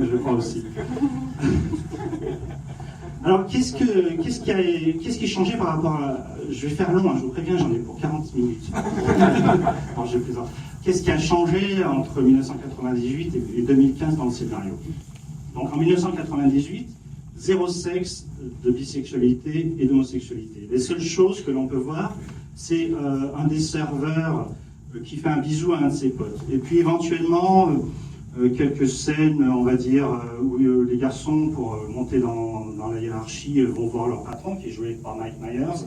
je crois aussi. Alors, qu'est-ce qui est changé par rapport à... Je vais faire long, hein, je vous préviens, j'en ai pour 40 minutes. Alors, je plaisante. Qu'est-ce qui a changé entre 1998 et 2015 dans le scénario? Donc, en 1998, zéro sexe de bisexualité et d'homosexualité. Les seules choses que l'on peut voir, c'est un des serveurs qui fait un bisou à un de ses potes. Et puis, éventuellement... quelques scènes, on va dire, où les garçons, pour monter dans la hiérarchie, vont voir leur patron, qui est joué par Mike Myers,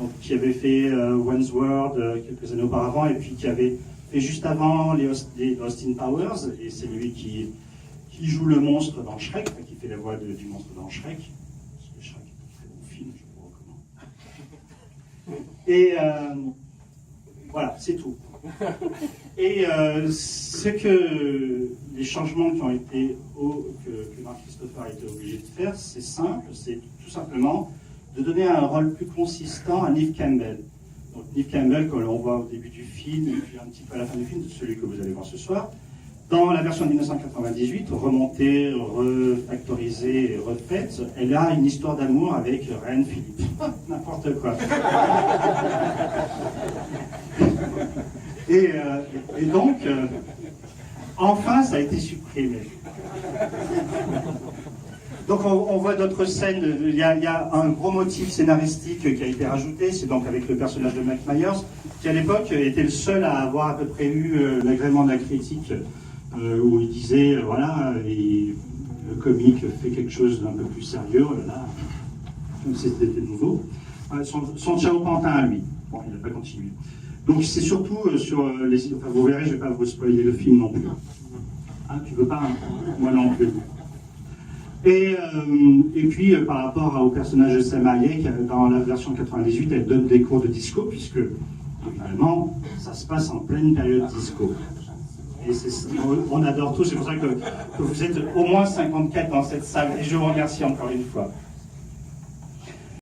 donc, qui avait fait Wayne's World quelques années auparavant, et puis qui avait fait juste avant les Austin Powers, et c'est lui qui joue le monstre dans Shrek, qui fait la voix du monstre dans Shrek, parce que Shrek est un très bon film, je vous recommande. Et voilà, c'est tout. Et ce que les changements qui ont été que Mark Christopher a été obligé de faire, c'est simple, c'est tout simplement de donner un rôle plus consistant à Neve Campbell. Donc Neve Campbell, que l'on voit au début du film, et puis un petit peu à la fin du film, celui que vous allez voir ce soir, dans la version de 1998, remontée, refactorisée et refaite, elle a une histoire d'amour avec Ryan Phillippe. N'importe quoi. Et donc, enfin, ça a été supprimé. Donc, on voit d'autres scènes. Il y a un gros motif scénaristique qui a été rajouté. C'est donc avec le personnage de Mike Myers, qui à l'époque était le seul à avoir à peu près eu l'agrément de la critique, où il disait, voilà, et le comique fait quelque chose d'un peu plus sérieux, là, comme si c'était nouveau. Son Ciao Pantin à lui. Bon, il n'a pas continué. Donc c'est surtout sur les... Enfin, vous verrez, je ne vais pas vous spoiler le film non plus. Hein, tu veux pas, hein? Moi non plus. Et puis, par rapport au personnage de Salma Hayek, dans la version 98, elle donne des cours de disco, puisque, normalement, ça se passe en pleine période disco. Et on adore tout, c'est pour ça que vous êtes au moins 54 dans cette salle, et je vous remercie encore une fois.